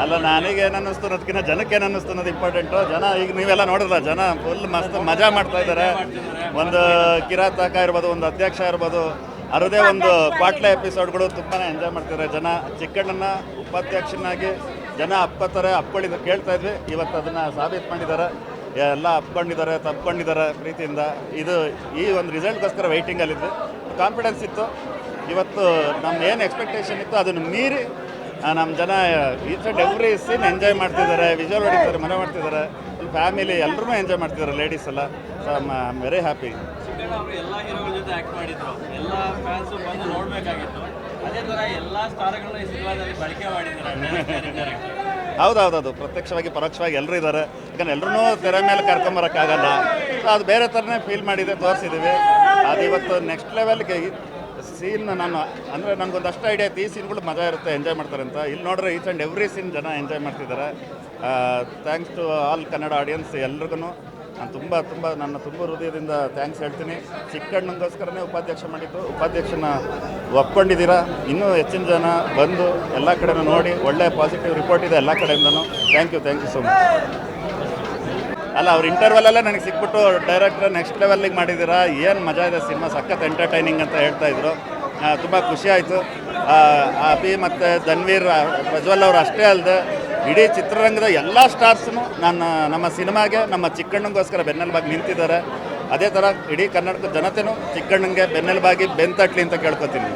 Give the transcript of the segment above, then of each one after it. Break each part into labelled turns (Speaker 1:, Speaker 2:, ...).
Speaker 1: ಅಲ್ಲ, ನನಗೇನು ಅನ್ನಿಸ್ತು ಅದಕ್ಕಿಂತ ಜನಕ್ಕೇನು ಅನ್ನಿಸ್ತು ಅನ್ನೋದು ಇಂಪಾರ್ಟೆಂಟು. ಜನ ಈಗ ನೀವೆಲ್ಲ ನೋಡಿದ್ರಲ್ಲ, ಜನ ಫುಲ್ ಮಸ್ತ್ ಮಜಾ ಮಾಡ್ತಾ ಇದ್ದಾರೆ. ಒಂದು ಕಿರಾತಕ ಇರ್ಬೋದು, ಒಂದು ಅಧ್ಯಕ್ಷ ಇರ್ಬೋದು, ಅರದೇ ಒಂದು ಕ್ವಾಟ್ಲೆ ಎಪಿಸೋಡ್ಗಳು ತುಂಬಾ ಎಂಜಾಯ್ ಮಾಡ್ತಿದ್ದಾರೆ ಜನ. ಚಿಕ್ಕಣ್ಣನ ಉಪಾಧ್ಯಕ್ಷನಾಗಿ ಜನ ಅಪ್ಕೊಂಡಿದ್ದು ಕೇಳ್ತಾ ಇದ್ವಿ. ಇವತ್ತು ಅದನ್ನು ಸಾಬೀತು ಮಾಡಿದ್ದಾರೆ. ಎಲ್ಲ ಅಪ್ಕೊಂಡಿದ್ದಾರೆ, ತಪ್ಕೊಂಡಿದ್ದಾರೆ ಪ್ರೀತಿಯಿಂದ. ಈ ಒಂದು ರಿಸಲ್ಟ್ಗೋಸ್ಕರ ವೆಯ್ಟಿಂಗಲ್ಲಿದ್ದು ಕಾನ್ಫಿಡೆನ್ಸ್ ಇತ್ತು. ಇವತ್ತು ನಮ್ಮ ಏನು ಎಕ್ಸ್ಪೆಕ್ಟೇಷನ್ ಇತ್ತು ಅದನ್ನು ಮೀರಿ ನಮ್ಮ ಜನ each and every scene enjoy ಮಾಡ್ತಿದ್ದಾರೆ, ವಿಜುವಲ್ ಹೊಡಿತಾರೆ, ಮನೆ ಮಾಡ್ತಿದ್ದಾರೆ. ಫುಲ್ ಫ್ಯಾಮಿಲಿ ಎಲ್ಲರೂ ಎಂಜಾಯ್ ಮಾಡ್ತಿದ್ದಾರೆ, ಲೇಡೀಸ್ ಎಲ್ಲ. So I am very happy.
Speaker 2: ಎಲ್ಲ ಹೀರೋಗಳ ಜೊತೆ ಆ್ಯಕ್ಟ್ ಮಾಡಿದ್ರು, ಎಲ್ಲ ಫ್ಯಾನ್ಸು ಬಂದು ನೋಡಬೇಕಾಗಿತ್ತು. ಅದೇ ಥರ ಎಲ್ಲ ಸ್ಟಾರ್ಗಳನ್ನ ಈ ಸಿನಿಮಾದಲ್ಲಿ ಬಳಕೆ ಮಾಡಿದ್ದಾರೆ.
Speaker 1: ಹೌದೌದು, ಪ್ರತ್ಯಕ್ಷವಾಗಿ ಪರೋಕ್ಷವಾಗಿ ಎಲ್ಲರೂ ಇದ್ದಾರೆ. ಯಾಕಂದ್ರೆ ಎಲ್ಲರೂ ತೆರೆ ಮೇಲೆ ಕರ್ಕೊಂಬರೋಕ್ಕಾಗಲ್ಲ. ಸೊ ಅದು ಬೇರೆ ಥರನೇ ಫೀಲ್ ಮಾಡಿದೆ, ತೋರಿಸಿದ್ದೀವಿ. ಅದು ಇವತ್ತು ನೆಕ್ಸ್ಟ್ ಲೆವೆಲ್ಗೆ ಸೀನ್ ನಾನು ಅಂದರೆ ನನಗೊಂದಷ್ಟು ಐಡಿಯಾ ಇತ್ತು, ಈ ಸೀನ್ಗಳು ಮಜಾ ಇರುತ್ತೆ, ಎಂಜಾಯ್ ಮಾಡ್ತಾರೆ ಅಂತ. ಇಲ್ಲಿ ನೋಡ್ರೆ ಈಚ್ ಆ್ಯಂಡ್ ಎವ್ರಿ ಸೀನ್ ಜನ ಎಂಜಾಯ್ ಮಾಡ್ತಿದ್ದಾರೆ. Thanks to all Kannada audience ಎಲ್ರಿಗೂ ನಾನು ತುಂಬ ಹೃದಯದಿಂದ ಥ್ಯಾಂಕ್ಸ್ ಹೇಳ್ತೀನಿ. ಚಿಕ್ಕಣ್ಣಂಗೋಸ್ಕರನೇ ಉಪಾಧ್ಯಕ್ಷ ಮಾಡಿದ್ದು, ಉಪಾಧ್ಯಕ್ಷನ ಒಪ್ಕೊಂಡಿದ್ದೀರಾ. ಇನ್ನೂ ಹೆಚ್ಚಿನ ಜನ ಬಂದು ಎಲ್ಲ ಕಡೆನೂ ನೋಡಿ, ಒಳ್ಳೆ ಪಾಸಿಟಿವ್ ರಿಪೋರ್ಟ್ ಇದೆ ಎಲ್ಲ ಕಡೆಯಿಂದನೂ. Thank you so much. ಅಲ್ಲ, ಅವ್ರ ಇಂಟರ್ವಲ್ಲೇ ನನಗೆ ಸಿಕ್ಬಿಟ್ಟು ಡೈರೆಕ್ಟ್ರ್ ನೆಕ್ಸ್ಟ್ ಲೆವೆಲ್ಲಿಗೆ ಮಾಡಿದ್ದೀರಾ, ಏನು ಮಜಾ ಇದೆ ಸಿನಿಮಾ, ಸಖತ್ ಎಂಟರ್ಟೈನಿಂಗ್ ಅಂತ ಹೇಳ್ತಾಯಿದ್ರು. ತುಂಬ ಖುಷಿ ಆಯಿತು. ಅಭಿ ಮತ್ತು ಧನ್ವೀರ್, ಪ್ರಜ್ವಲ್ ಅವರು ಅಷ್ಟೇ ಅಲ್ಲದೆ ಇಡೀ ಚಿತ್ರರಂಗದ ಎಲ್ಲ ಸ್ಟಾರ್ಸ್ನು ನಮ್ಮ ಸಿನಿಮಾಗೆ, ನಮ್ಮ ಚಿಕ್ಕಣ್ಣಂಗೋಸ್ಕರ ಬೆನ್ನೆಲುಬಾಗಿ ನಿಂತಿದ್ದಾರೆ. ಅದೇ ಥರ ಇಡೀ ಕರ್ನಾಟಕದ ಜನತೆನೂ ಚಿಕ್ಕಣ್ಣಂಗೆ ಬೆನ್ನೆಲುಬಾಗಿ ಬೆಂತಟ್ಲಿ ಅಂತ ಕೇಳ್ಕೊತೀನಿ.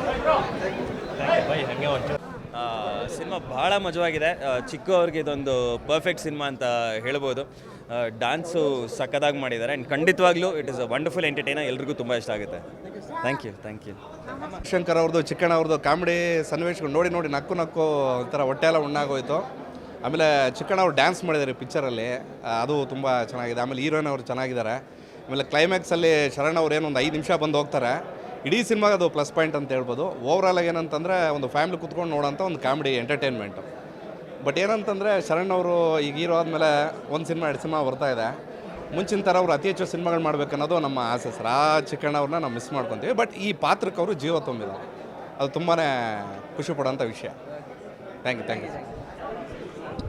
Speaker 3: ಸಿನಿಮಾ ಭಾಳ ಮಜವಾಗಿದೆ. ಚಿಕ್ಕವ್ರಿಗೆ ಇದೊಂದು ಪರ್ಫೆಕ್ಟ್ ಸಿನಿಮಾ ಅಂತ ಹೇಳ್ಬೋದು. ಡ್ಯಾನ್ಸು ಸಕ್ಕದಾಗಿ ಮಾಡಿದ್ದಾರೆ ಆ್ಯಂಡ್ ಖಂಡಿತವಾಗ್ಲೂ it is a wonderful entertainer. ಎಲ್ರಿಗೂ ತುಂಬ ಇಷ್ಟ ಆಗುತ್ತೆ. Thank you.
Speaker 4: ಶಂಕರ್ ಅವ್ರದ್ದು, ಚಿಕ್ಕಣ್ಣ ಅವ್ರದ್ದು ಕಾಮಿಡಿ ಸನ್ನಿವೇಶಗಳು ನೋಡಿ ನಕ್ಕು ಒಂಥರ ಹೊಟ್ಟೆ ಎಲ್ಲ ಉಣ್ಣಾಗೋಯ್ತು. ಆಮೇಲೆ ಚಿಕ್ಕಣ್ಣ ಅವ್ರು ಡ್ಯಾನ್ಸ್ ಮಾಡಿದ್ದಾರೆ ಪಿಕ್ಚರಲ್ಲಿ, ಅದು ತುಂಬ ಚೆನ್ನಾಗಿದೆ. ಆಮೇಲೆ ಹೀರೋಯಿನ್ ಅವರು ಚೆನ್ನಾಗಿದ್ದಾರೆ. ಆಮೇಲೆ ಕ್ಲೈಮ್ಯಾಕ್ಸಲ್ಲಿ ಶರಣ್ ಅವ್ರು ಏನೊಂದು 5 ನಿಮಿಷ ಬಂದು ಹೋಗ್ತಾರೆ. ಇಡೀ ಸಿನಿಮಾಗೆ ಅದು ಪ್ಲಸ್ ಪಾಯಿಂಟ್ ಅಂತ ಹೇಳ್ಬೋದು. ಓವರಾಲಾಗಿ ಏನಂತಂದರೆ ಒಂದು ಫ್ಯಾಮಿಲಿ ಕುತ್ಕೊಂಡು ನೋಡೋಂಥ ಒಂದು ಕಾಮಿಡಿ ಎಂಟರ್ಟೈನ್ಮೆಂಟು. ಬಟ್ ಏನಂತಂದರೆ ಶರಣ್ ಅವರು ಈಗ ಹೀರೋ ಆದಮೇಲೆ 1 ಸಿನಿಮಾ 2 ಸಿನಿಮಾ ಬರ್ತಾಯಿದೆ. ಮುಂಚಿನ ಥರ ಅವರು ಅತಿ ಹೆಚ್ಚು ಸಿನಿಮಾಗಳು ಮಾಡಬೇಕನ್ನೋದು ನಮ್ಮ ಆಸೆ ಸರ್. ಚಿಕ್ಕಣ್ಣ ಅವ್ರನ್ನ ನಾವು ಮಿಸ್ ಮಾಡ್ಕೊತೀವಿ. ಬಟ್ ಈ ಪಾತ್ರಕ್ಕೆ ಅವರು ಜೀವ ತುಂಬಿದ್ದಾರೆ, ಅದು ತುಂಬಾ ಖುಷಿ ಪಡೋಂಥ ವಿಷಯ. Thank you.